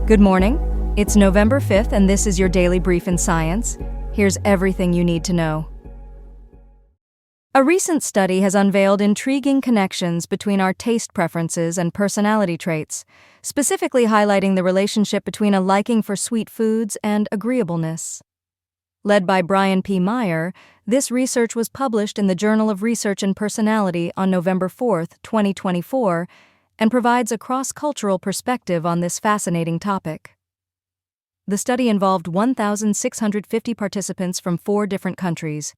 Good morning. It's November 5th, and this is your daily brief in science. Here's everything you need to know. A recent study has unveiled intriguing connections between our taste preferences and personality traits, specifically highlighting the relationship between a liking for sweet foods and agreeableness. Led by Brian P. Meyer, this research was published in the Journal of Research and Personality on November 4, 2024, and provides a cross-cultural perspective on this fascinating topic. The study involved 1,650 participants from 4 different countries: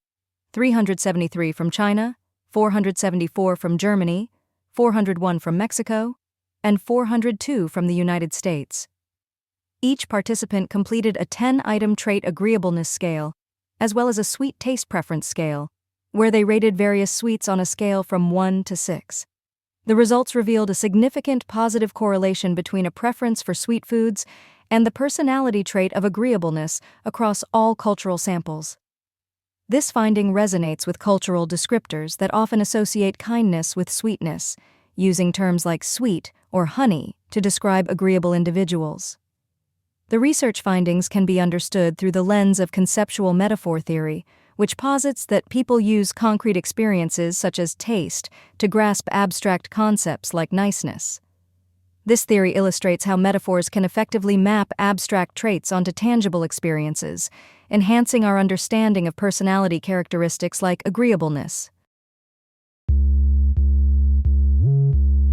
373 from China, 474 from Germany, 401 from Mexico, and 402 from the United States. Each participant completed a 10-item trait agreeableness scale, as well as a sweet taste preference scale, where they rated various sweets on a scale from 1 to 6. The results revealed a significant positive correlation between a preference for sweet foods and the personality trait of agreeableness across all cultural samples. This finding resonates with cultural descriptors that often associate kindness with sweetness, using terms like sweet or honey to describe agreeable individuals. The research findings can be understood through the lens of conceptual metaphor theory, which posits that people use concrete experiences such as taste to grasp abstract concepts like niceness. This theory illustrates how metaphors can effectively map abstract traits onto tangible experiences, enhancing our understanding of personality characteristics like agreeableness.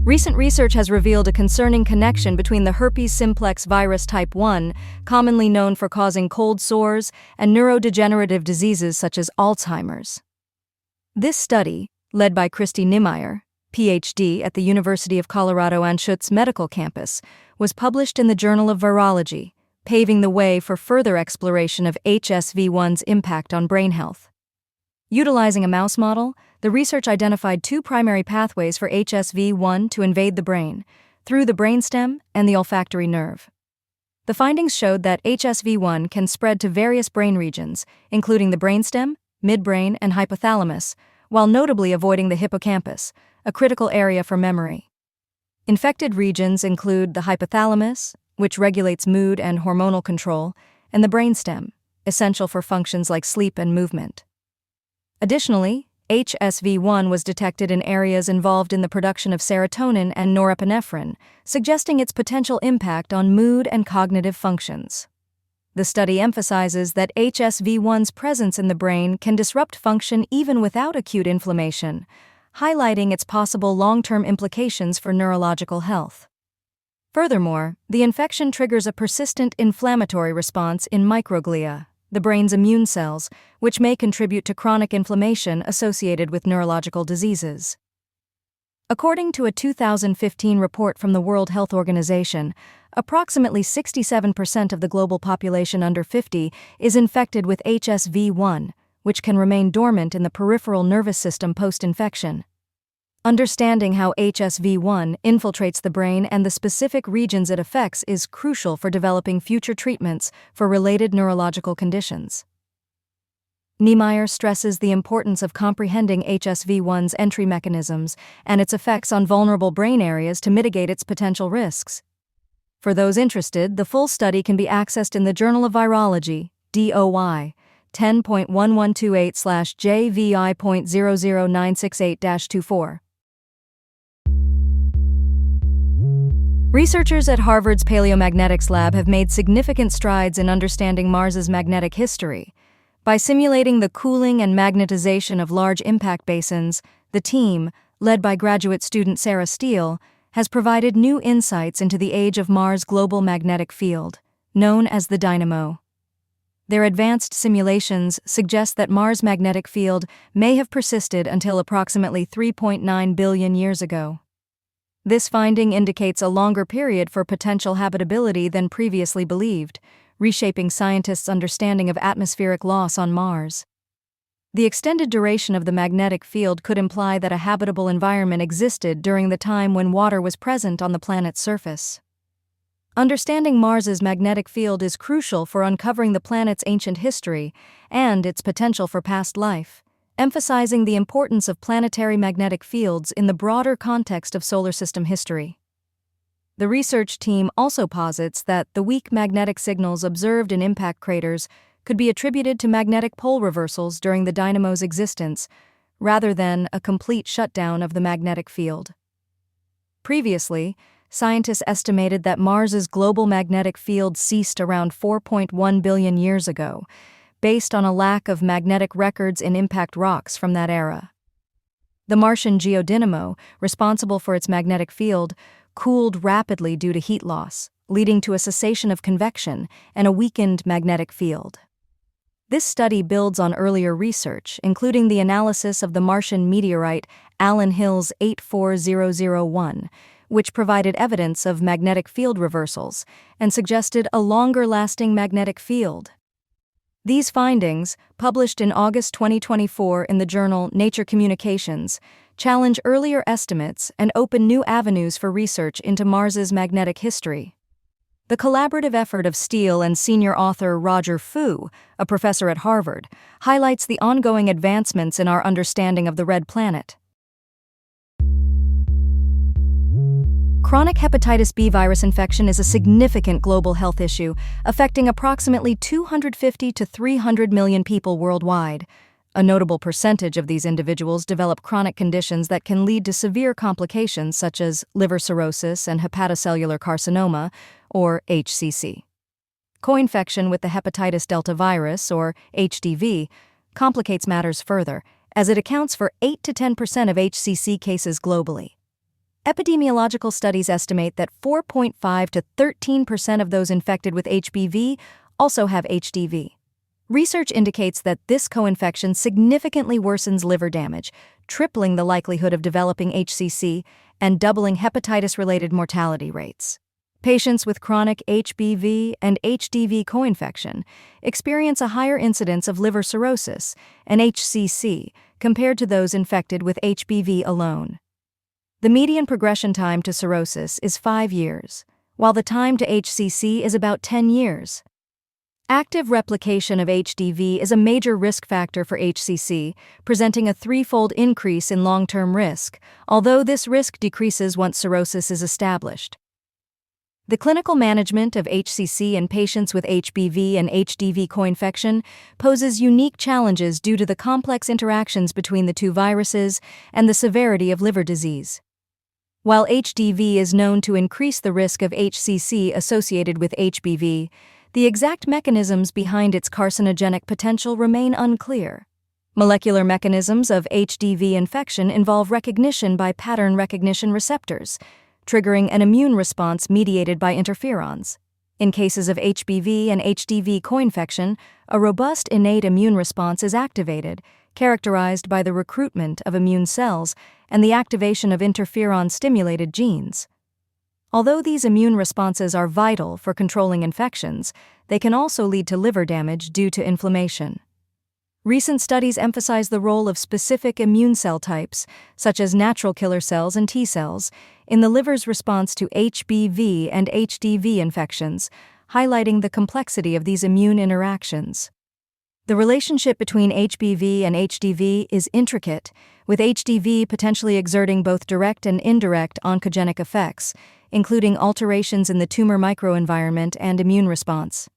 Recent research has revealed a concerning connection between the herpes simplex virus type 1, commonly known for causing cold sores, and neurodegenerative diseases such as Alzheimer's. This study, led by Kristi Niemeyer, Ph.D. at the University of Colorado Anschutz Medical Campus, was published in the Journal of Virology, paving the way for further exploration of HSV-1's impact on brain health. Utilizing a mouse model, the research identified 2 primary pathways for HSV-1 to invade the brain, through the brainstem and the olfactory nerve. The findings showed that HSV-1 can spread to various brain regions, including the brainstem, midbrain, and hypothalamus, while notably avoiding the hippocampus, a critical area for memory. Infected regions include the hypothalamus, which regulates mood and hormonal control, and the brainstem, essential for functions like sleep and movement. Additionally, HSV-1 was detected in areas involved in the production of serotonin and norepinephrine, suggesting its potential impact on mood and cognitive functions. The study emphasizes that HSV-1's presence in the brain can disrupt function even without acute inflammation, highlighting its possible long-term implications for neurological health. Furthermore, the infection triggers a persistent inflammatory response in microglia, the brain's immune cells, which may contribute to chronic inflammation associated with neurological diseases. According to a 2015 report from the World Health Organization, approximately 67% of the global population under 50 is infected with HSV-1, which can remain dormant in the peripheral nervous system post-infection. Understanding how HSV-1 infiltrates the brain and the specific regions it affects is crucial for developing future treatments for related neurological conditions. Niemeyer stresses the importance of comprehending HSV-1's entry mechanisms and its effects on vulnerable brain areas to mitigate its potential risks. For those interested, the full study can be accessed in the Journal of Virology, DOI, 10.1128/JVI.00968-24. Researchers at Harvard's Paleomagnetics lab have made significant strides in understanding Mars's magnetic history. By simulating the cooling and magnetization of large impact basins, the team, led by graduate student Sarah Steele, has provided new insights into the age of Mars' global magnetic field, known as the dynamo. Their advanced simulations suggest that Mars' magnetic field may have persisted until approximately 3.9 billion years ago. This finding indicates a longer period for potential habitability than previously believed, reshaping scientists' understanding of atmospheric loss on Mars. The extended duration of the magnetic field could imply that a habitable environment existed during the time when water was present on the planet's surface. Understanding Mars's magnetic field is crucial for uncovering the planet's ancient history and its potential for past life, emphasizing the importance of planetary magnetic fields in the broader context of solar system history. The research team also posits that the weak magnetic signals observed in impact craters could be attributed to magnetic pole reversals during the dynamo's existence, rather than a complete shutdown of the magnetic field. Previously, scientists estimated that Mars's global magnetic field ceased around 4.1 billion years ago, based on a lack of magnetic records in impact rocks from that era. The Martian geodynamo, responsible for its magnetic field, cooled rapidly due to heat loss, leading to a cessation of convection and a weakened magnetic field. This study builds on earlier research, including the analysis of the Martian meteorite Allen Hills 84001, which provided evidence of magnetic field reversals and suggested a longer-lasting magnetic field. These findings, published in August 2024 in the journal Nature Communications, challenge earlier estimates and open new avenues for research into Mars's magnetic history. The collaborative effort of Steele and senior author Roger Fu, a professor at Harvard, highlights the ongoing advancements in our understanding of the red planet. Chronic hepatitis B virus infection is a significant global health issue, affecting approximately 250 to 300 million people worldwide. A notable percentage of these individuals develop chronic conditions that can lead to severe complications such as liver cirrhosis and hepatocellular carcinoma, or HCC. Co-infection with the hepatitis delta virus, or HDV, complicates matters further, as it accounts for 8 to 10% of HCC cases globally. Epidemiological studies estimate that 4.5 to 13% of those infected with HBV also have HDV. Research indicates that this co-infection significantly worsens liver damage, tripling the likelihood of developing HCC and doubling hepatitis-related mortality rates. Patients with chronic HBV and HDV co-infection experience a higher incidence of liver cirrhosis and HCC compared to those infected with HBV alone. The median progression time to cirrhosis is 5 years, while the time to HCC is about 10 years. Active replication of HDV is a major risk factor for HCC, presenting a threefold increase in long-term risk, although this risk decreases once cirrhosis is established. The clinical management of HCC in patients with HBV and HDV co-infection poses unique challenges due to the complex interactions between the two viruses and the severity of liver disease. While HDV is known to increase the risk of HCC associated with HBV, the exact mechanisms behind its carcinogenic potential remain unclear. Molecular mechanisms of HDV infection involve recognition by pattern recognition receptors, triggering an immune response mediated by interferons. In cases of HBV and HDV co-infection, a robust innate immune response is activated, characterized by the recruitment of immune cells and the activation of interferon-stimulated genes. Although these immune responses are vital for controlling infections, they can also lead to liver damage due to inflammation. Recent studies emphasize the role of specific immune cell types, such as natural killer cells and T cells, in the liver's response to HBV and HDV infections, highlighting the complexity of these immune interactions. The relationship between HBV and HDV is intricate, with HDV potentially exerting both direct and indirect oncogenic effects, including alterations in the tumor microenvironment and immune response.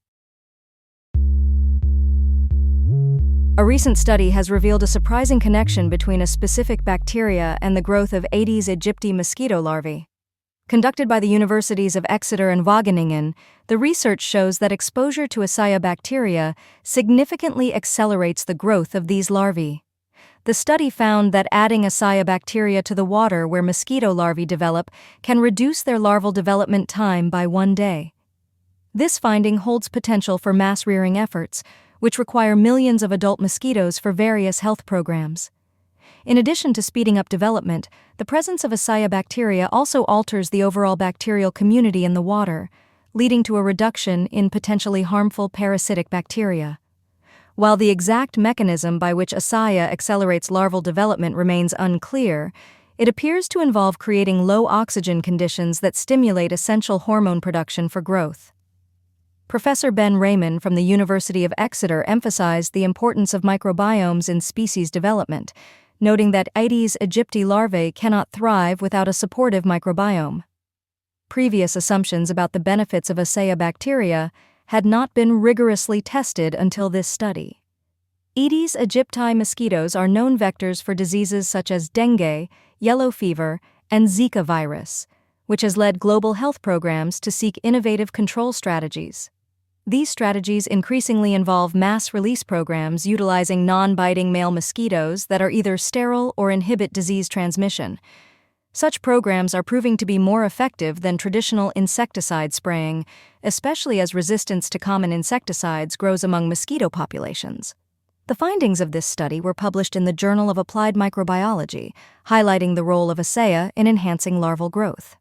A recent study has revealed a surprising connection between a specific bacteria and the growth of Aedes aegypti mosquito larvae. Conducted by the universities of Exeter and Wageningen, the research shows that exposure to Aceiobacteria significantly accelerates the growth of these larvae. The study found that adding Aceiobacteria to the water where mosquito larvae develop can reduce their larval development time by 1 day. This finding holds potential for mass rearing efforts, which require millions of adult mosquitoes for various health programs. In addition to speeding up development, the presence of Aceiobacteria also alters the overall bacterial community in the water, leading to a reduction in potentially harmful parasitic bacteria. While the exact mechanism by which Aceia accelerates larval development remains unclear, it appears to involve creating low oxygen conditions that stimulate essential hormone production for growth. Professor Ben Raymond from the University of Exeter emphasized the importance of microbiomes in species development, noting that Aedes aegypti larvae cannot thrive without a supportive microbiome. previous assumptions about the benefits of Asea bacteria had not been rigorously tested until this study. Aedes aegypti mosquitoes are known vectors for diseases such as dengue, yellow fever, and Zika virus, which has led global health programs to seek innovative control strategies. These strategies increasingly involve mass release programs utilizing non-biting male mosquitoes that are either sterile or inhibit disease transmission. Such programs are proving to be more effective than traditional insecticide spraying, especially as resistance to common insecticides grows among mosquito populations. The findings of this study were published in the Journal of Applied Microbiology, highlighting the role of Asea in enhancing larval growth.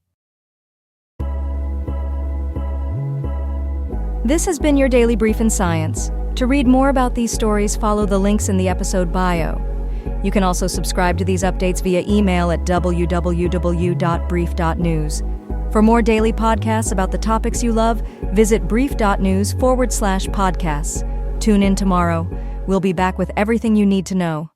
This has been your Daily Brief in Science. To read more about these stories, follow the links in the episode bio. You can also subscribe to these updates via email at www.brief.news. For more daily podcasts about the topics you love, visit brief.news/podcasts. Tune in tomorrow. We'll be back with everything you need to know.